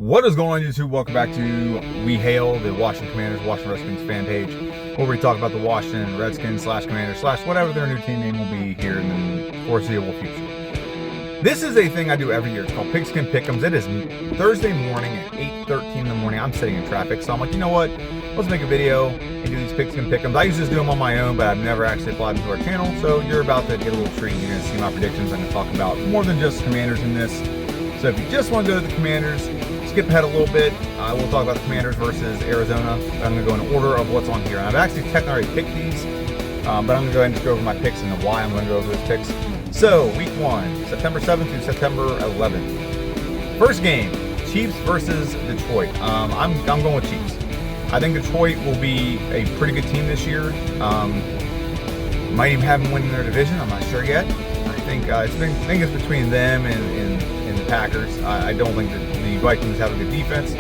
What is going on, YouTube? Welcome back to We Hail, the Washington Commanders, Washington Redskins fan page, where we talk about the Washington Redskins / Commanders / whatever their new team name will be here in the foreseeable future. This is a thing I do every year. It's called Pigskin Pick'ems. It is Thursday morning at 8:13 in the morning. I'm sitting in traffic, so I'm like, you know what? Let's make a video and do these Pigskin Pick'ems. I used to just do them on my own, but I've never actually applied them to our channel, so you're about to get a little treat. You're going to see my predictions. I'm going to talk about more than just Commanders in this. So if you just want to go to the Commanders, skip ahead a little bit. We'll talk about the Commanders versus Arizona. I'm going to go in order of what's on here. And I've actually technically already picked these, but I'm going to go ahead and just go over my picks and why I'm going to go over those picks. So, week 1, September 7th through September 11th. First game, Chiefs versus Detroit. I'm going with Chiefs. I think Detroit will be a pretty good team this year. Might even have them winning their division. I'm not sure yet. I think it's between them and the Packers. I don't think that the Vikings have a good defense.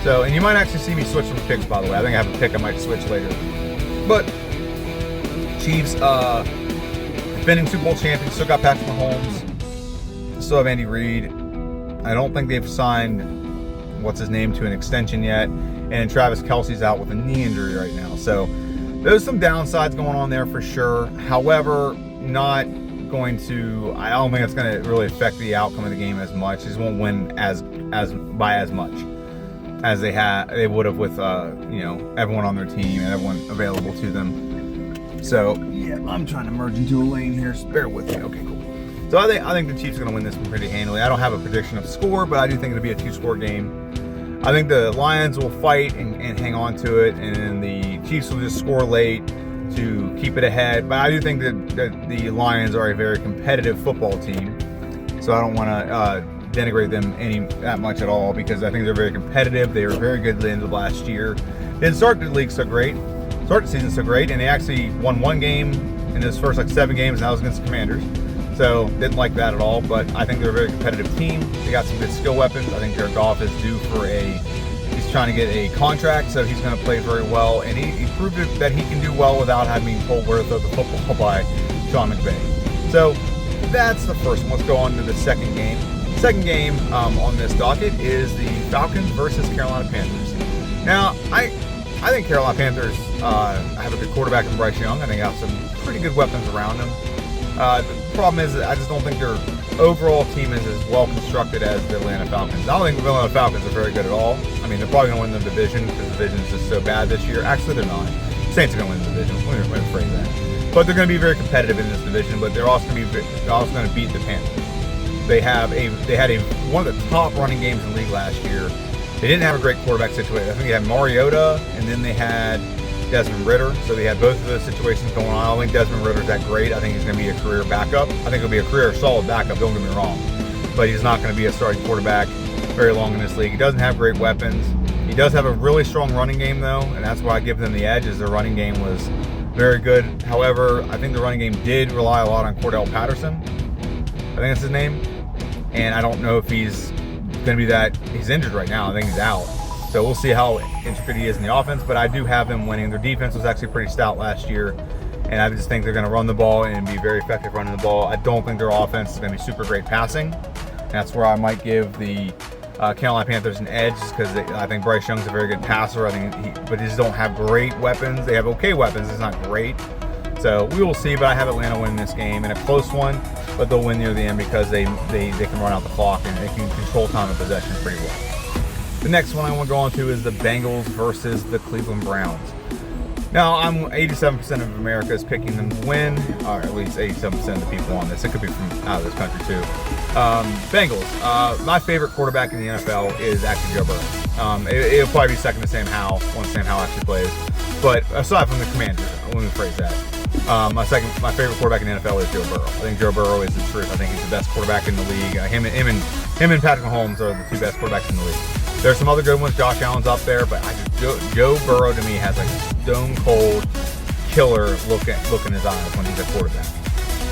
So, and you might actually see me switch some picks, by the way. I think I have a pick I might switch later. But Chiefs, defending Super Bowl champions, still got Patrick Mahomes, still have Andy Reid. I don't think they've signed what's his name to an extension yet, and Travis Kelce's out with a knee injury right now. So there's some downsides going on there for sure. However, not going to. I don't think it's going to really affect the outcome of the game as much. They just won't win by as much as they would have with everyone on their team and everyone available to them. So yeah, I'm trying to merge into a lane here. So bear with me. Okay, cool. So I think the Chiefs are going to win this one pretty handily. I don't have a prediction of score, but I do think it'll be a 2-score game. I think the Lions will fight and hang on to it, and then the Chiefs will just score late to keep it ahead. But I do think that the Lions are a very competitive football team, so I don't want to denigrate them that much at all, because I think they're very competitive. They were very good at the end of last year. Didn't start the league so great. Started the season so great, and they actually won one game in his first 7 games, and that was against the Commanders. So didn't like that at all, but I think they're a very competitive team. They got some good skill weapons. I think Jared Goff is due for he's trying to get a contract, so he's going to play very well, and he proved that he can do well without having told where to throw the football by Sean McVay. So that's the first one. Let's go on to the second game. Second game on this docket is the Falcons versus Carolina Panthers. Now, I think Carolina Panthers have a good quarterback in Bryce Young. I think they have some pretty good weapons around them. The problem is that I just don't think their overall team is as well constructed as the Atlanta Falcons. I don't think the Atlanta Falcons are very good at all. I mean, they're probably going to win the division because the division is just so bad this year. Actually, they're not. Saints are going to win the division. Let me rephrase that. But they're going to be very competitive in this division. But they're also going to beat the Panthers. They had one of the top running games in the league last year. They didn't have a great quarterback situation. I think they had Mariota, and then they had Desmond Ridder. So they had both of those situations going on. I don't think Desmond Ridder's that great. I think he's going to be a career backup. I think he'll be a career solid backup, don't get me wrong. But he's not going to be a starting quarterback very long in this league. He doesn't have great weapons. He does have a really strong running game, though, and that's why I give them the edge, is their running game was very good. However, I think the running game did rely a lot on Cordell Patterson. I think that's his name. And I don't know if he's going to be that. He's injured right now. I think he's out. So we'll see how intricate he is in the offense, but I do have them winning. Their defense was actually pretty stout last year, and I just think they're going to run the ball and be very effective running the ball. I don't think their offense is going to be super great passing. That's where I might give the Carolina Panthers an edge, because I think Bryce Young's a very good passer. But they just don't have great weapons. They have okay weapons. It's not great. So we will see, but I have Atlanta win this game in a close one, but they'll win near the end because they can run out the clock and they can control time of possession pretty well. The next one I want to go on to is the Bengals versus the Cleveland Browns. Now, 87% of America is picking them to win, or at least 87% of the people on this. It could be from out of this country too. Bengals. My favorite quarterback in the NFL is actually Joe Burrow. It'll probably be second to Sam Howell once Sam Howell actually plays. But aside from the Commanders, let me phrase that. My favorite quarterback in the NFL is Joe Burrow. I think Joe Burrow is the truth. I think he's the best quarterback in the league. Him and Patrick Mahomes are the 2 best quarterbacks in the league. There's some other good ones. Josh Allen's up there, but Joe Burrow to me has like a stone cold killer look in his eyes when he's a quarterback.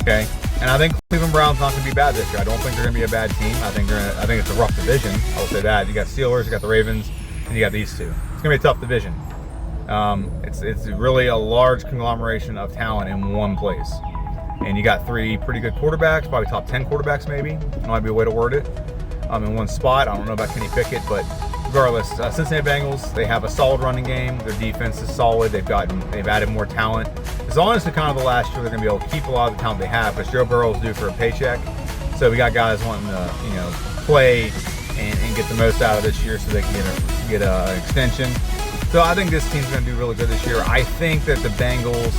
Okay, and I think Cleveland Browns not going to be bad this year. I don't think they're going to be a bad team. I think it's a rough division. I will say that. You got Steelers, you got the Ravens, and you got these two. It's going to be a tough division. It's really a large conglomeration of talent in one place, and you got 3 pretty good quarterbacks, probably top 10 quarterbacks maybe. That might be a way to word it. In one spot. I don't know about Kenny Pickett, but regardless, Cincinnati Bengals, they have a solid running game. Their defense is solid. They've added more talent. It's honestly kind of the last year they're going to be able to keep a lot of the talent they have, but Joe Burrow's due for a paycheck. So we got guys wanting to, play and get the most out of this year so they can get an extension. So I think this team's going to do really good this year. I think that the Bengals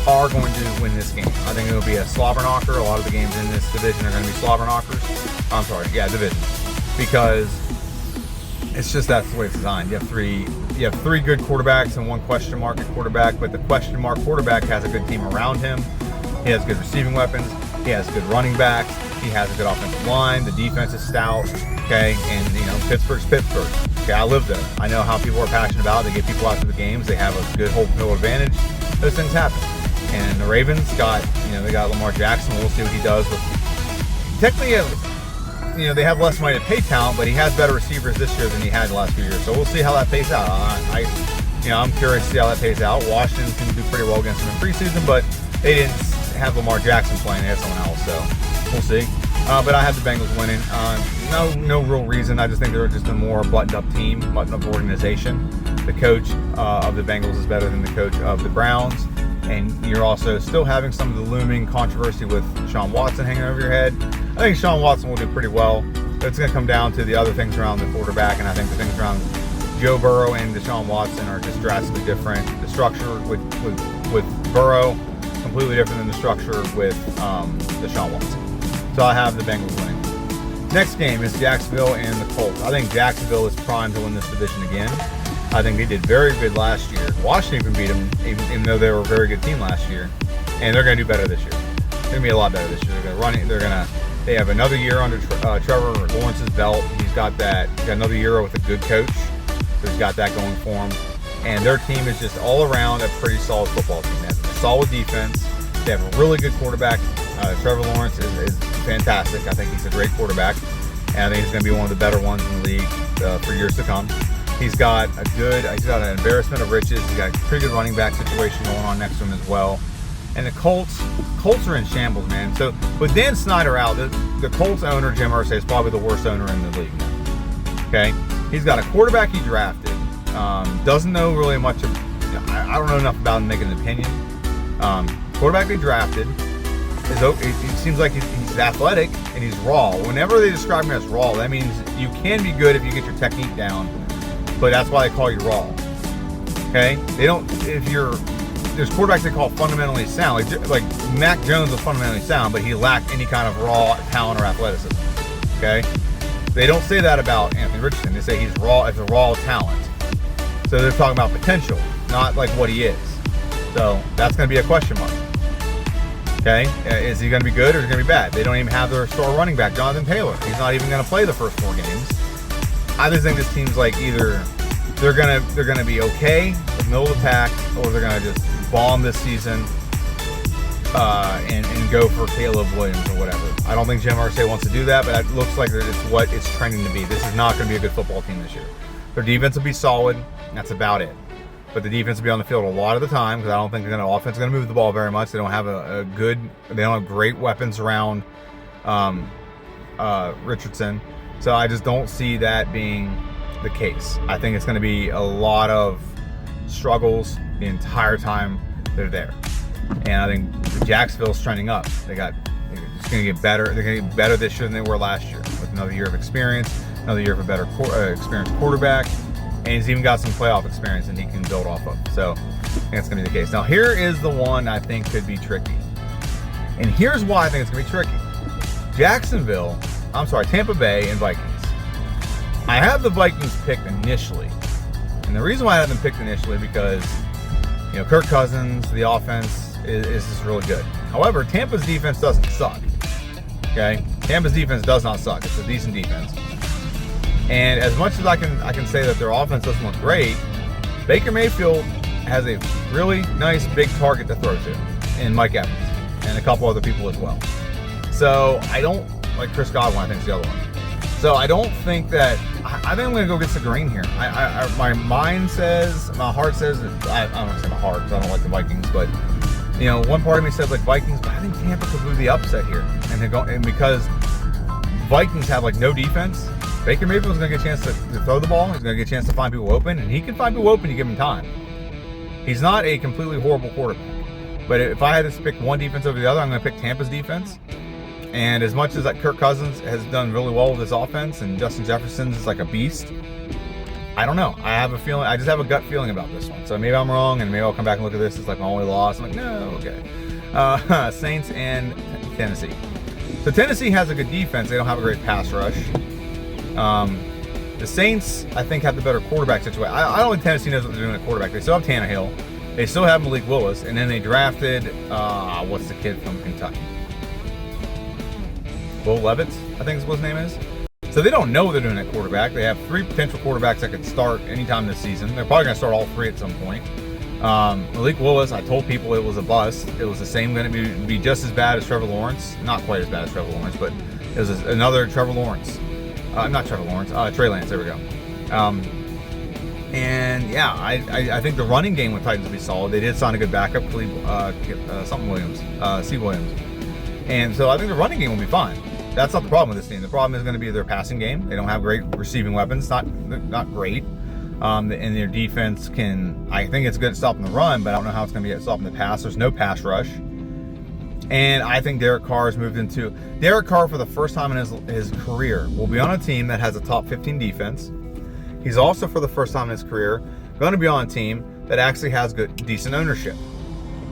are going to win this game. I think it'll be a slobber knocker. A lot of the games in this division are going to be slobber knockers. I'm sorry, yeah, division. Because it's just that's the way it's designed. You have three good quarterbacks and one question mark at quarterback, but the question mark quarterback has a good team around him. He has good receiving weapons. He has good running backs. He has a good offensive line. The defense is stout. Okay, and Pittsburgh's Pittsburgh. Okay, I live there. I know how people are passionate about it. They get people out to the games. They have a good home field advantage. Those things happen. And the Ravens they got Lamar Jackson. We'll see what he does with. Technically, they have less money to pay talent, but he has better receivers this year than he had the last few years. So we'll see how that plays out. I'm curious to see how that plays out. Washington can do pretty well against them in preseason, but they didn't have Lamar Jackson playing. They had someone else, so we'll see. But I have the Bengals winning. No real reason. I just think they're just a more buttoned-up team, buttoned-up organization. The coach of the Bengals is better than the coach of the Browns. And you're also still having some of the looming controversy with Deshaun Watson hanging over your head. I think Deshaun Watson will do pretty well. It's going to come down to the other things around the quarterback, and I think the things around Joe Burrow and Deshaun Watson are just drastically different. The structure with Burrow, completely different than the structure with Deshaun Watson. So I have the Bengals winning. Next game is Jacksonville and the Colts. I think Jacksonville is primed to win this division again. I think they did very good last year. Washington even beat them, even though they were a very good team last year. And they're going to do better this year. They're going to be a lot better this year. They have another year under Trevor Lawrence's belt. He's got another year with a good coach. So he's got that going for him. And their team is just all around a pretty solid football team. They have a solid defense. They have a really good quarterback. Trevor Lawrence is fantastic. I think he's a great quarterback. And I think he's going to be one of the better ones in the league for years to come. He's got an embarrassment of riches. He's got a pretty good running back situation going on next to him as well. And the Colts are in shambles, man. So with Dan Snyder out, the Colts owner, Jim Irsay, is probably the worst owner in the league now. Okay? He's got a quarterback he drafted. Doesn't know really much I don't know enough about him to make an opinion. Quarterback they drafted, it seems like he's athletic and he's raw. Whenever they describe him as raw, that means you can be good if you get your technique down. But that's why they call you raw. Okay? There's quarterbacks they call fundamentally sound. Like Mac Jones was fundamentally sound, but he lacked any kind of raw talent or athleticism. Okay? They don't say that about Anthony Richardson. They say he's raw as a raw talent. So they're talking about potential, not like what he is. So that's going to be a question mark. Okay? Is he going to be good or is he going to be bad? They don't even have their star running back, Jonathan Taylor. He's not even going to play the first 4 games. I just think this team's like either they're gonna be okay, middle of the pack, or they're gonna just bomb this season and go for Caleb Williams or whatever. I don't think Jim Irsay wants to do that, but it looks like it's what it's trending to be. This is not going to be a good football team this year. Their defense will be solid. That's about it. But the defense will be on the field a lot of the time because I don't think the offense is going to move the ball very much. They don't have they don't have great weapons around Richardson. So I just don't see that being the case. I think it's going to be a lot of struggles the entire time they're there. And I think Jacksonville's trending up. It's going to get better. They're going to get better this year than they were last year with another year of experience, another year of a better experienced quarterback. And he's even got some playoff experience that he can build off of. So I think that's going to be the case. Now here is the one I think could be tricky. And here's why I think it's going to be tricky. Tampa Bay and Vikings. I have the Vikings picked initially. And the reason why I have them picked initially because, Kirk Cousins, the offense is just really good. However, Tampa's defense doesn't suck. Okay? Tampa's defense does not suck. It's a decent defense. And as much as I can say that their offense doesn't look great, Baker Mayfield has a really nice big target to throw to in Mike Evans and a couple other people as well. So I don't like Chris Godwin, I think is the other one. So I don't think that I think I'm going to go against the green here. My mind says, my heart says, I don't want to say my heart because I don't like the Vikings, but one part of me says like Vikings, but I think Tampa could move the upset here, and because Vikings have like no defense, Baker Mayfield's going to get a chance to throw the ball. He's going to get a chance to find people open, and he can find people open. You give him time. He's not a completely horrible quarterback. But if I had to pick one defense over the other, I'm going to pick Tampa's defense. And as much as that Kirk Cousins has done really well with his offense, and Justin Jefferson's is like a beast, I don't know. I have a feeling. I just have a gut feeling about this one. So maybe I'm wrong, and maybe I'll come back and look at this. It's like my only loss. I'm like, no, okay. Saints and Tennessee. So Tennessee has a good defense. They don't have a great pass rush. The Saints, I think, have the better quarterback situation. I don't think Tennessee knows what they're doing at quarterback. They still have Tannehill. They still have Malik Willis. And then they drafted, what's the kid from Kentucky? Will Levis, I think is what his name is. So they don't know what they're doing at quarterback. They have 3 potential quarterbacks that could start anytime this season. They're probably going to start all 3 at some point. Malik Willis, I told people it was a bust. It was the same, going to be just as bad as Trevor Lawrence. Not quite as bad as Trevor Lawrence, but it was another Trevor Lawrence. Not Trevor Lawrence, Trey Lance, there we go. And yeah, I think the running game with Titans will be solid. They did sign a good backup, C. Williams. And so I think the running game will be fine. That's not the problem with this team. The problem is going to be their passing game. They don't have great receiving weapons. Not great. And their defense I think it's good at stopping the run, but I don't know how it's going to be at stopping the pass. There's no pass rush. And I think Derek Carr has moved into... Derek Carr, for the first time in his career, will be on a team that has a top 15 defense. He's also, for the first time in his career, going to be on a team that actually has decent ownership.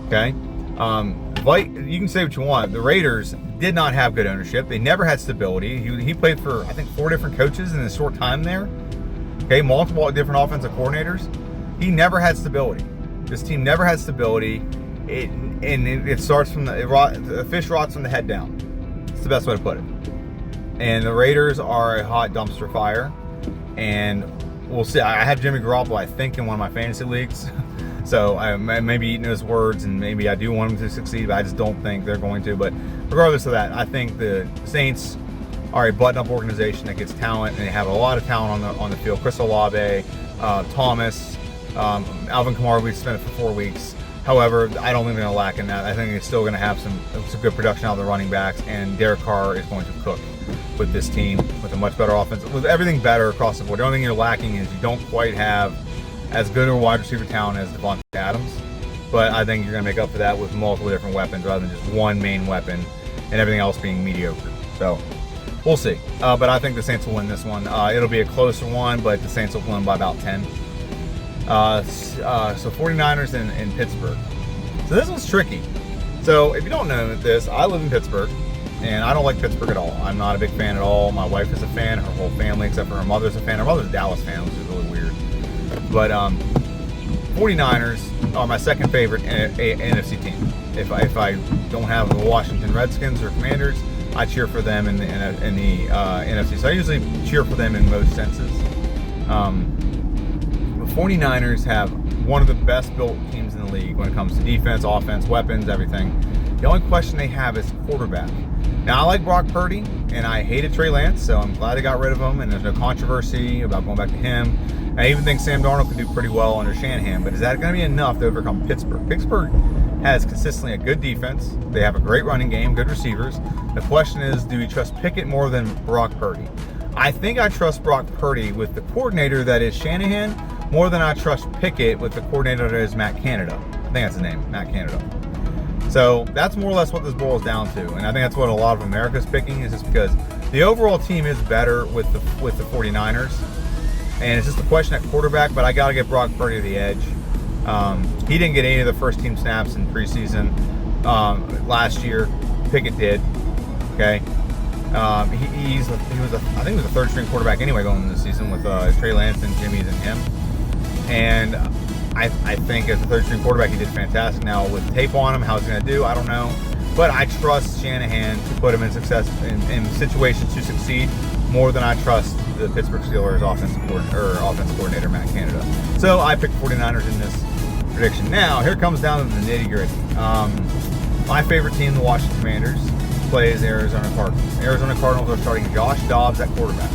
Okay? You can say what you want. The Raiders did not have good ownership. They never had stability. He played for, I think, 4 different coaches in a short time there. Okay? Multiple different offensive coordinators. He never had stability. This team never had stability. It starts from the fish rots from the head down. It's the best way to put it. And the Raiders are a hot dumpster fire. And we'll see. I have Jimmy Garoppolo, I think, in one of my fantasy leagues. So I may be eating his words, and maybe I do want him to succeed, but I just don't think they're going to. But regardless of that, I think the Saints are a button-up organization that gets talent, and they have a lot of talent on the field. Chris Olave, Thomas, Alvin Kamara, we spent it for 4 weeks. However, I don't think they're going to lack in that. I think they're still going to have some good production out of the running backs, and Derek Carr is going to cook with this team with a much better offense, with everything better across the board. The only thing you're lacking is you don't quite have as good a wide receiver talent as Devontae Adams, but I think you're going to make up for that with multiple different weapons rather than just one main weapon and everything else being mediocre. So we'll see. But I think the Saints will win this one. It'll be a closer one, but the Saints will win by about 10. So 49ers in Pittsburgh. So this one's tricky. So if you don't know this, I live in Pittsburgh, and I don't like Pittsburgh at all. I'm not a big fan at all. My wife is a fan. Her whole family, except for her mother's a fan. Her mother's a Dallas fan, which is really weird. But 49ers are my second favorite NFC team. If I don't have the Washington Redskins or Commanders, I cheer for them in the NFC. So I usually cheer for them in most senses. The 49ers have one of the best built teams in the league when it comes to defense, offense, weapons, everything. The only question they have is quarterback. Now, I like Brock Purdy, and I hated Trey Lance, so I'm glad they got rid of him, and there's no controversy about going back to him. I even think Sam Darnold could do pretty well under Shanahan, but is that going to be enough to overcome Pittsburgh? Pittsburgh has consistently a good defense. They have a great running game, good receivers. The question is, do we trust Pickett more than Brock Purdy? I think I trust Brock Purdy with the coordinator that is Shanahan more than I trust Pickett with the coordinator that is Matt Canada. I think that's his name, Matt Canada. So that's more or less what this boils down to, and I think that's what a lot of America's picking, is just because the overall team is better with the 49ers, and it's just a question at quarterback. But I got to get Brock Purdy the edge. He didn't get any of the first team snaps in preseason last year. Pickett did. Okay, he was I think he was a third string quarterback anyway going into the season with Trey Lance and Jimmy and him, and I think as a third-string quarterback, he did fantastic. Now, with tape on him, how he's going to do, I don't know. But I trust Shanahan to put him in in situations to succeed more than I trust the Pittsburgh Steelers offensive coordinator, Matt Canada. So I picked 49ers in this prediction. Now, here it comes down to the nitty-gritty. My favorite team, the Washington Commanders, plays Arizona Cardinals. Arizona Cardinals are starting Josh Dobbs at quarterback.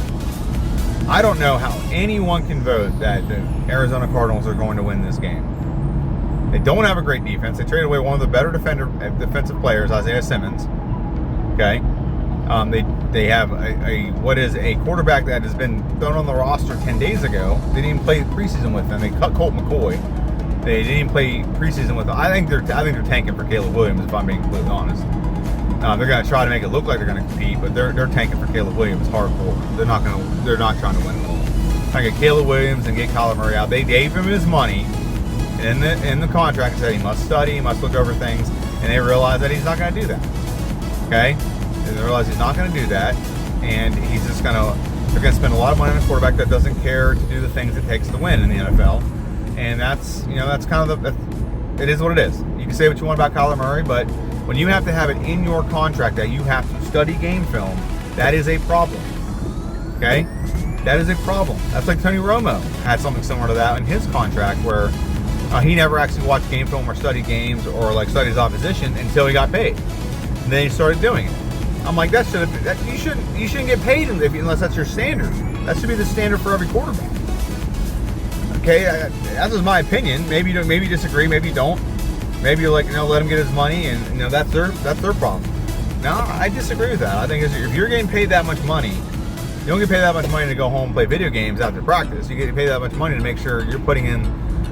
I don't know how anyone can vote that the Arizona Cardinals are going to win this game. They don't have a great defense. They traded away one of the better defensive players, Isaiah Simmons. Okay, They have a quarterback that has been thrown on the roster 10 days ago. They didn't even play preseason with them. They cut Colt McCoy. They didn't even play preseason with them. I think they're tanking for Caleb Williams, if I'm being completely honest. They're going to try to make it look like they're going to compete, but they're tanking for Caleb Williams hardcore. They're not trying to win at all. Trying to get Caleb Williams and get Kyler Murray out. They gave him his money in the contract and said he must study, he must look over things, and they realize that he's not going to do that. Okay? They realize he's not going to do that, and they're going to spend a lot of money on a quarterback that doesn't care to do the things it takes to win in the NFL. And that's kind of it is what it is. You can say what you want about Kyler Murray, but when you have to have it in your contract that you have to study game film, that is a problem. Okay? That is a problem. That's like Tony Romo had something similar to that in his contract where he never actually watched game film or studied games or like studied his opposition until he got paid. And then he started doing it. I'm like, you shouldn't get paid unless that's your standard. That should be the standard for every quarterback. Okay, that's just my opinion. Maybe you disagree, maybe you don't. Maybe you're like, let him get his money, and that's their problem. No, I disagree with that. I think if you're getting paid that much money, you don't get paid that much money to go home and play video games after practice. You get paid that much money to make sure you're putting in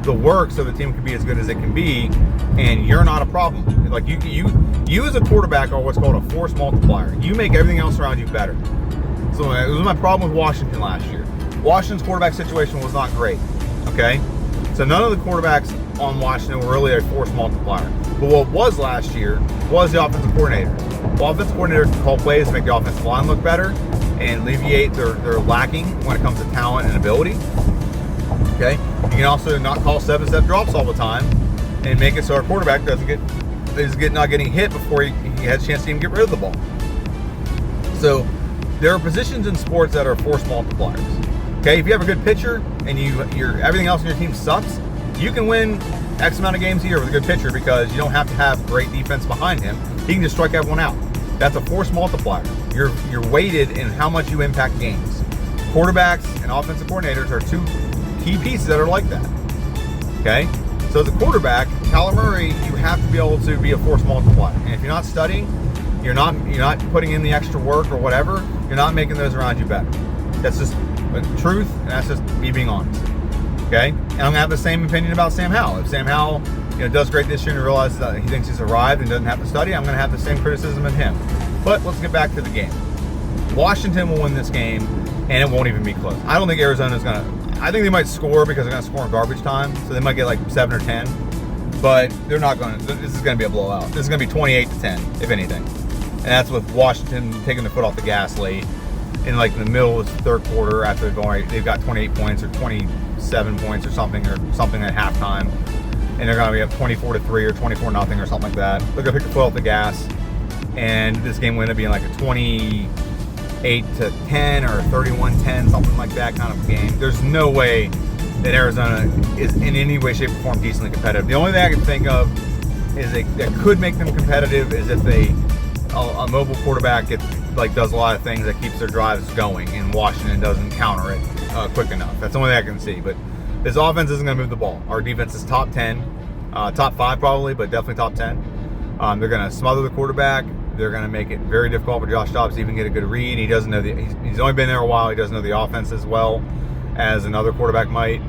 the work so the team can be as good as it can be, and you're not a problem. Like you as a quarterback are what's called a force multiplier. You make everything else around you better. So it was my problem with Washington last year. Washington's quarterback situation was not great. Okay, so none of the quarterbacks on Washington were really a force multiplier. But what was last year was the offensive coordinator. The offensive coordinator can call plays to make the offensive line look better and alleviate their lacking when it comes to talent and ability. Okay, you can also not call 7-step drops all the time and make it so our quarterback not getting hit before he has a chance to even get rid of the ball. So there are positions in sports that are force multipliers. Okay, if you have a good pitcher and everything else in your team sucks, you can win X amount of games a year with a good pitcher because you don't have to have great defense behind him. He can just strike everyone out. That's a force multiplier. You're weighted in how much you impact games. Quarterbacks and offensive coordinators are two key pieces that are like that. Okay, so as a quarterback, Kyler Murray, you have to be able to be a force multiplier. And if you're not studying, you're not putting in the extra work or whatever, you're not making those around you better. That's just the truth, and that's just me being honest. Okay, and I'm gonna have the same opinion about Sam Howell. If Sam Howell, does great this year and realizes that he thinks he's arrived and doesn't have to study, I'm gonna have the same criticism of him. But let's get back to the game. Washington will win this game, and it won't even be close. I don't think Arizona's gonna. I think they might score because they're gonna score in garbage time, so they might get like 7 or 10. But they're not gonna. This is gonna be a blowout. This is gonna be 28-10, if anything. And that's with Washington taking their foot off the gas late. In like the middle of the third quarter, after they've got 28 points or 27 points or something at halftime, and they're going to be up 24-3 or 24-0 or something like that. They're going to pick the foot off the gas, and this game will end up being like a 28-10 or 31-10, something like that kind of game. There's no way that Arizona is in any way, shape, or form decently competitive. The only thing I can think of is that could make them competitive is if a mobile quarterback does a lot of things that keeps their drives going, and Washington doesn't counter it quick enough. That's the only thing I can see. But this offense isn't going to move the ball. Our defense is top 10, top 5 probably, but definitely top 10. They're going to smother the quarterback. They're going to make it very difficult for Josh Dobbs to even get a good read. He doesn't know he's only been there a while. He doesn't know the offense as well as another quarterback might.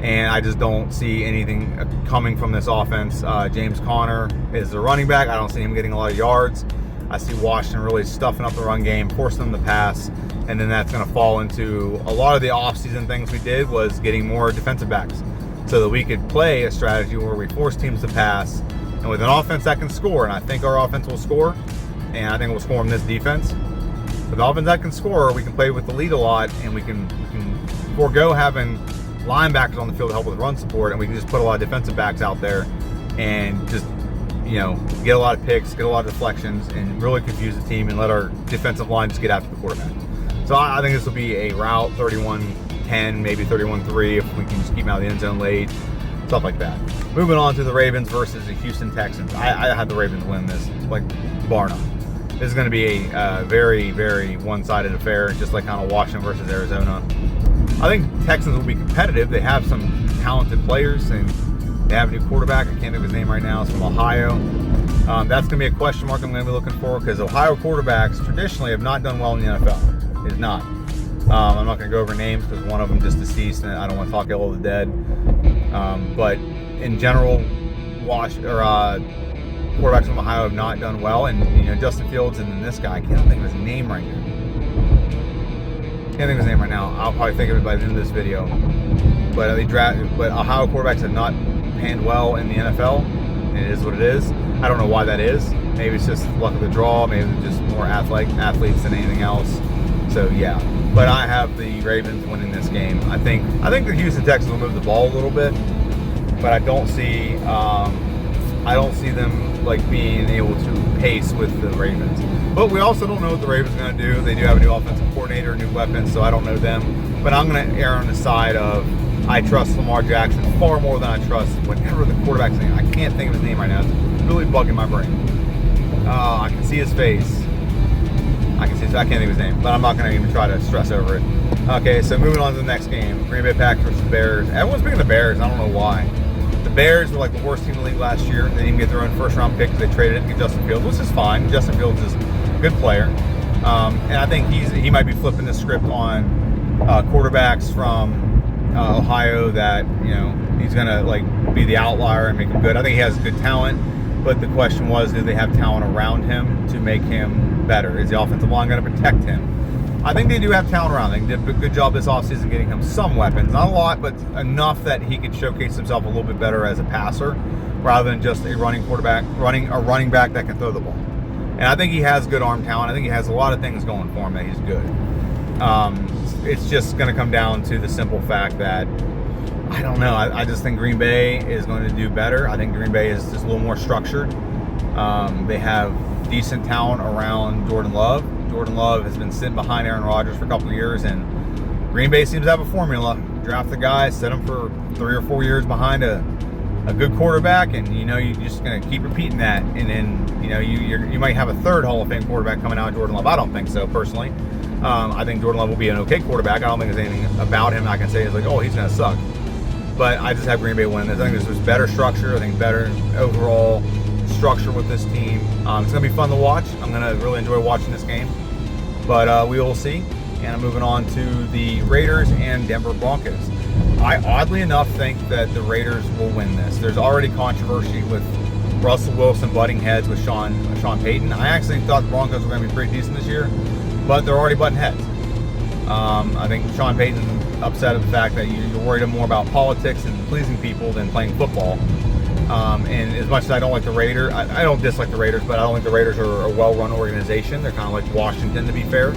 And I just don't see anything coming from this offense. James Conner is the running back. I don't see him getting a lot of yards. I see Washington really stuffing up the run game, forcing them to pass, and then that's going to fall into a lot of the offseason things we did was getting more defensive backs so that we could play a strategy where we force teams to pass, and with an offense that can score, and I think our offense will score, and I think we'll score in this defense. With the offense that can score, we can play with the lead a lot, and we can forego having linebackers on the field to help with run support, and we can just put a lot of defensive backs out there and just get a lot of picks, get a lot of deflections, and really confuse the team and let our defensive line just get after the quarterback. So I think this will be a route 31-10, maybe 31-3 if we can just keep them out of the end zone late, stuff like that. Moving on to the Ravens versus the Houston Texans. I had the Ravens win this, like bar none. This is going to be a very, very one-sided affair, just like kind of Washington versus Arizona. I think Texans will be competitive. They have some talented players, and they have a new quarterback. I can't think of his name right now. It's from Ohio. That's going to be a question mark I'm going to be looking for, because Ohio quarterbacks traditionally have not done well in the NFL. It's not. I'm not going to go over names because one of them just deceased, and I don't want to talk ill of the dead. But in general, quarterbacks from Ohio have not done well, and Justin Fields and then this guy, I can't think of his name right now. I'll probably think of it by the end of this video. But Ohio quarterbacks have not panned well in the NFL, and it is what it is. I don't know why that is. Maybe it's just luck of the draw. Maybe they're just more athletes than anything else. So yeah, but I have the Ravens winning this game. I think the Houston Texans will move the ball a little bit, but I don't see them like being able to pace with the Ravens. But we also don't know what the Ravens are going to do. They do have a new offensive coordinator, new weapons, so I don't know them. But I'm going to err on the side of I trust Lamar Jackson far more than I trust whatever the quarterback's name. I can't think of his name right now. It's really bugging my brain. I can see his face. I can't think of his name, but I'm not going to even try to stress over it. Okay, so moving on to the next game. Green Bay Packers versus Bears. Everyone's picking the Bears. I don't know why. The Bears were like the worst team in the league last year. They didn't even get their own first-round pick because they traded it to get Justin Fields, which is fine. Justin Fields is a good player. And I think he might be flipping the script on quarterbacks from Ohio that, he's going to like be the outlier and make him good. I think he has good talent, but the question was, do they have talent around him to make him better? Is the offensive line going to protect him? I think they do have talent around. They did a good job this offseason getting him some weapons. Not a lot, but enough that he could showcase himself a little bit better as a passer rather than just a running back that can throw the ball. And I think he has good arm talent. I think he has a lot of things going for him that he's good. It's just going to come down to the simple fact that, I don't know, I just think Green Bay is going to do better. I think Green Bay is just a little more structured. They have decent talent around Jordan Love. Jordan Love has been sitting behind Aaron Rodgers for a couple of years, and Green Bay seems to have a formula. Draft the guy, set him for 3 or 4 years behind a good quarterback, and you're just going to keep repeating that, and then you might have a third Hall of Fame quarterback coming out of Jordan Love. I don't think so, personally. I think Jordan Love will be an okay quarterback. I don't think there's anything about him I can say is like, oh, he's going to suck. But I just have Green Bay winning this. I think there's better structure. I think better overall structure with this team. It's going to be fun to watch. I'm going to really enjoy watching this game. But we will see. And I'm moving on to the Raiders and Denver Broncos. I oddly enough think that the Raiders will win this. There's already controversy with Russell Wilson butting heads with Sean Payton. I actually thought the Broncos were going to be pretty decent this year, but they're already butting heads. I think Sean Payton's upset at the fact that you're worried more about politics and pleasing people than playing football. And as much as I don't like the Raiders, I don't dislike the Raiders, but I don't think the Raiders are a well-run organization. They're kind of like Washington, to be fair.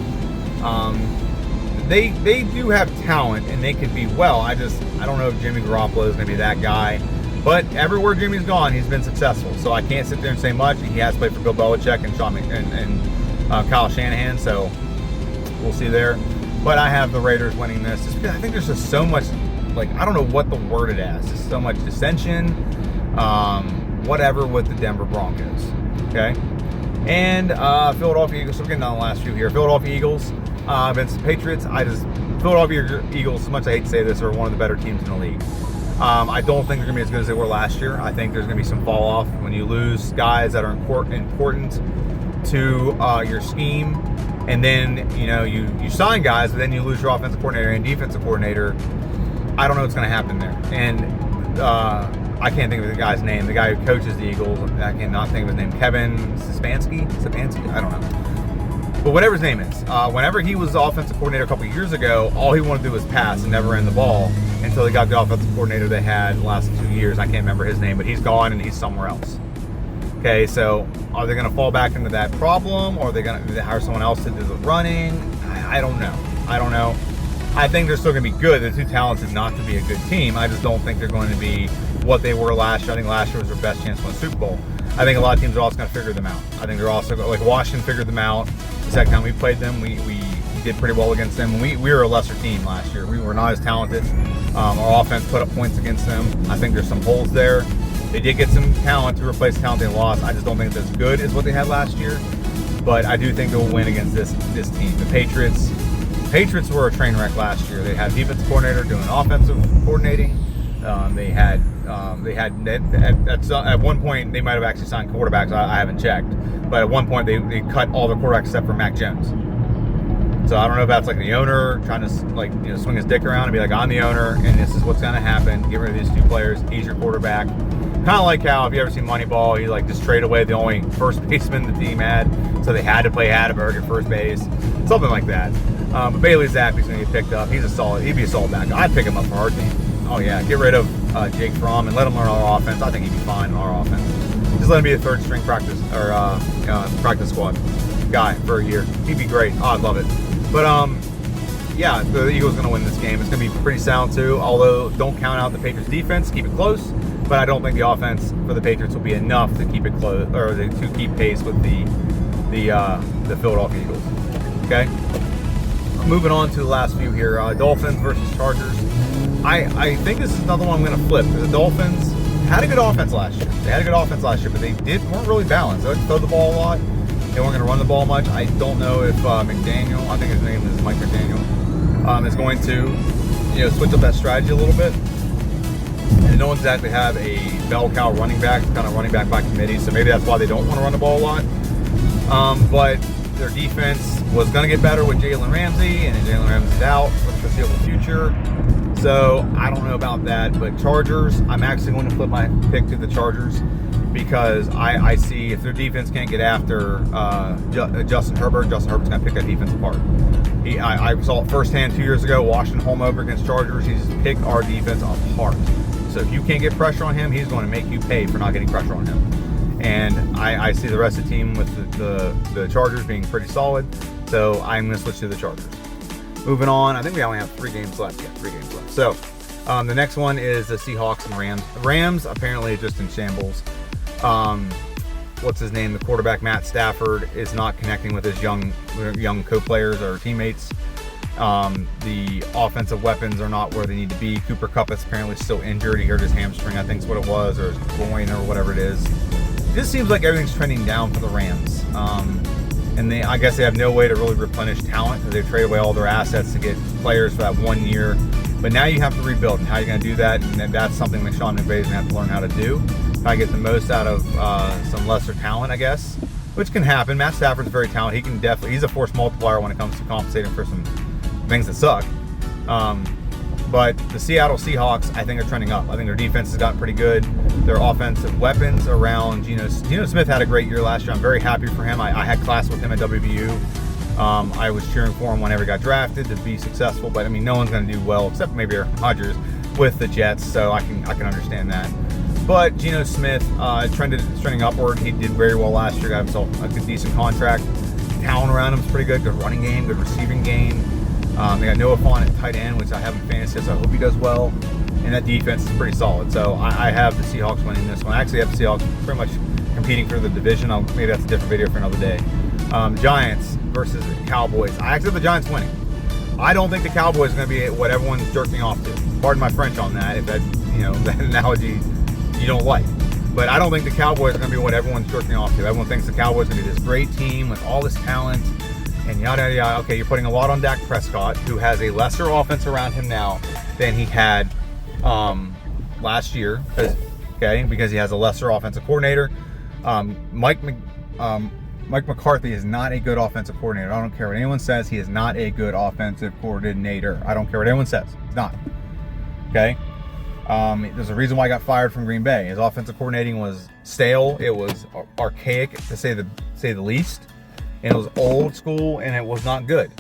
They do have talent, and they could be well. I don't know if Jimmy Garoppolo is going to be that guy. But everywhere Jimmy's gone, he's been successful. So I can't sit there and say much. He has played for Bill Belichick and Kyle Shanahan, so we'll see there. But I have the Raiders winning this just because I think there's just so much, like, I don't know what the word it as. Just so much dissension, whatever with the Denver Broncos. Okay? And Philadelphia Eagles. So we're getting down the last few here. Philadelphia Eagles against the Patriots. Philadelphia Eagles, as much as I hate to say this, are one of the better teams in the league. I don't think they're going to be as good as they were last year. I think there's going to be some fall off when you lose guys that are important to your scheme. And then, you sign guys, but then you lose your offensive coordinator and defensive coordinator. I don't know what's going to happen there. And I can't think of the guy's name. The guy who coaches the Eagles, I cannot think of his name. Kevin Stefanski? I don't know. But whatever his name is, whenever he was the offensive coordinator a couple of years ago, all he wanted to do was pass and never ran the ball until he got the offensive coordinator they had the last 2 years. I can't remember his name, but he's gone and he's somewhere else. Okay, so are they going to fall back into that problem, or are they going to hire someone else to do the running? I don't know. I think they're still going to be good. They're too talented not to be a good team. I just don't think they're going to be what they were last year. I think last year was their best chance to win the Super Bowl. I think a lot of teams are also going to figure them out. I think they're also, like Washington figured them out. The second time we played them, we did pretty well against them. We were a lesser team last year. We were not as talented. Our offense put up points against them. I think there's some holes there. They did get some talent to replace talent they lost. I just don't think it's as good as what they had last year. But I do think they'll win against this team. The Patriots were a train wreck last year. They had defensive coordinator doing offensive coordinating. At one point they might have actually signed quarterbacks. I haven't checked, but at one point they cut all the quarterbacks except for Mac Jones. So I don't know if that's like the owner trying to swing his dick around and be like, I'm the owner and this is what's going to happen. Get rid of these 2 players. He's your quarterback. Kind of like how, if you ever seen Moneyball, he just trade away the only first baseman the team had, so they had to play Hatteberg at first base, something like that. But Bailey Zappe's going to get picked up. He'd be a solid back. I'd pick him up for our team. Oh yeah, get rid of Jake Fromm and let him learn our offense. I think he'd be fine in our offense. Just let him be a 3rd string practice squad guy for a year. He'd be great. Oh, I'd love it. But yeah, the Eagles are going to win this game. It's going to be pretty sound too. Although don't count out the Patriots defense, keep it close. But I don't think the offense for the Patriots will be enough to keep it close, or to keep pace with the Philadelphia Eagles. Okay. Moving on to the last few here, Dolphins versus Chargers. I think this is another one I'm going to flip. The Dolphins had a good offense last year. They had a good offense last year, but they weren't really balanced. They throw the ball a lot. They weren't going to run the ball much. I don't know if McDaniel, I think his name is Mike McDaniel, is going to switch up that strategy a little bit. They don't exactly have a bell cow running back, kind of running back by committee, so maybe that's why they don't want to run the ball a lot. But their defense was going to get better with Jalen Ramsey, and Jalen Ramsey's out for the foreseeable future. So I don't know about that, but Chargers, I'm actually going to flip my pick to the Chargers because I see if their defense can't get after Justin Herbert's going to pick that defense apart. I saw it firsthand 2 years ago, Washington home over against Chargers. He's picked our defense apart. So if you can't get pressure on him, he's going to make you pay for not getting pressure on him. And I see the rest of the team with the Chargers being pretty solid. So I'm going to switch to the Chargers. Moving on, I think we only have 3 games left. Yeah, 3 games left. So the next one is the Seahawks and Rams. The Rams apparently just in shambles. What's his name? The quarterback, Matt Stafford, is not connecting with his young co-players or teammates. The offensive weapons are not where they need to be. Cooper Kupp is apparently still injured. He hurt his hamstring, I think is what it was, or his groin or whatever it is. It just seems like everything's trending down for the Rams. And I guess they have no way to really replenish talent because they've traded away all their assets to get players for that 1 year. But now you have to rebuild, and how are you going to do that? And that's something that Sean McVay is going to have to learn how to do. Try to get the most out of some lesser talent, I guess, which can happen. Matt Stafford's very talented. He's a force multiplier when it comes to compensating for some things that suck. But the Seattle Seahawks, I think, are trending up. I think their defense has gotten pretty good. Their offensive weapons around Geno Smith had a great year last year. I'm very happy for him. I had class with him at WVU. I was cheering for him whenever he got drafted to be successful. But I mean, no one's going to do well except maybe Aaron Rodgers with the Jets. So I can understand that. But Geno Smith trending upward. He did very well last year. Got himself a good, decent contract. Talent around him is pretty good. Good running game, good receiving game. They got Noah Fant at tight end, which I have in fantasy, so I hope he does well. And that defense is pretty solid. So I have the Seahawks winning this one. I actually have the Seahawks pretty much competing for the division. Maybe that's a different video for another day. Giants versus Cowboys. I actually have the Giants winning. I don't think the Cowboys are going to be what everyone's jerking off to. Pardon my French on that, if that that analogy you don't like. But I don't think the Cowboys are going to be what everyone's jerking off to. Everyone thinks the Cowboys are going to be this great team with all this talent and yada, yada, yada. Okay, you're putting a lot on Dak Prescott, who has a lesser offense around him now than he had last year. Because he has a lesser offensive coordinator. Mike McCarthy is not a good offensive coordinator. I don't care what anyone says. He is not a good offensive coordinator. I don't care what anyone says. He's not. Okay? There's a reason why he got fired from Green Bay. His offensive coordinating was stale. It was archaic, to say the least. And it was old school, and it was not good.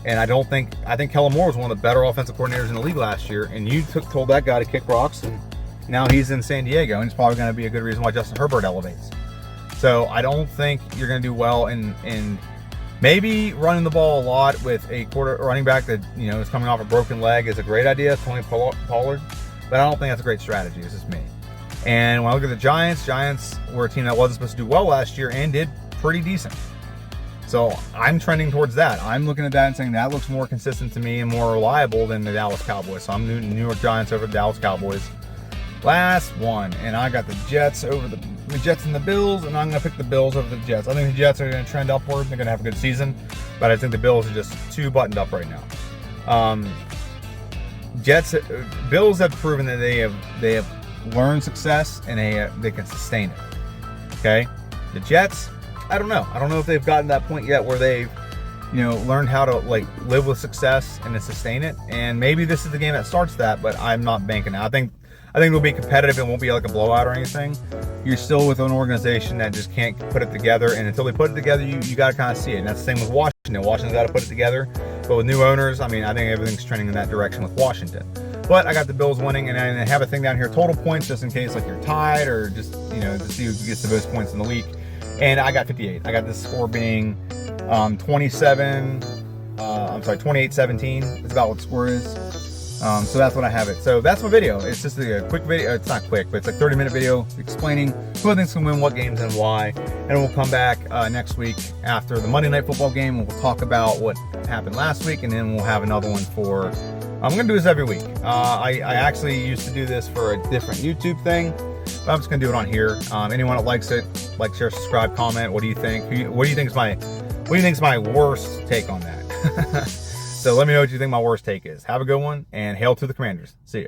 And I think Kellen Moore was one of the better offensive coordinators in the league last year. And you told that guy to kick rocks, and now he's in San Diego, and it's probably going to be a good reason why Justin Herbert elevates. So I don't think you're going to do well in maybe running the ball a lot with a running back that is coming off a broken leg is a great idea, Tony Pollard. But I don't think that's a great strategy. It's just me. And when I look at the Giants were a team that wasn't supposed to do well last year and did pretty decent. So I'm trending towards that. I'm looking at that and saying that looks more consistent to me and more reliable than the Dallas Cowboys. So I'm the New York Giants over the Dallas Cowboys. Last one, and I got the Jets over the Jets and the Bills, and I'm going to pick the Bills over the Jets. I think the Jets are going to trend upward. They're going to have a good season, but I think the Bills are just too buttoned up right now. Bills have proven that they have learned success and they can sustain it. Okay, the Jets, I don't know if they've gotten to that point yet where they've learned how to like live with success and to sustain it. And maybe this is the game that starts that, but I'm not banking it. I think it'll be competitive. It won't be like a blowout or anything. You're still with an organization that just can't put it together, and until they put it together, you got to kind of see it. And that's the same with Washington. Washington's got to put it together, but with new owners, I mean, I think everything's trending in that direction with Washington. But I got the Bills winning, and I have a thing down here, total points, just in case like you're tied or just to see who gets the most points in the week. And I got 58. I got this score being 28-17. It's about what the score is. So that's what I have it. So that's my video. It's just a quick video. It's not quick, but it's like 30-minute video explaining who I think's gonna win, what games, and why. And we'll come back next week after the Monday Night Football game, and we'll talk about what happened last week, and then we'll have another one for. I'm gonna do this every week. I actually used to do this for a different YouTube thing, but I'm just gonna do it on here. Anyone that likes it, like, share, subscribe, comment. What do you think? What do you think is my worst take on that? So let me know what you think my worst take is. Have a good one, and hail to the Commanders. See ya.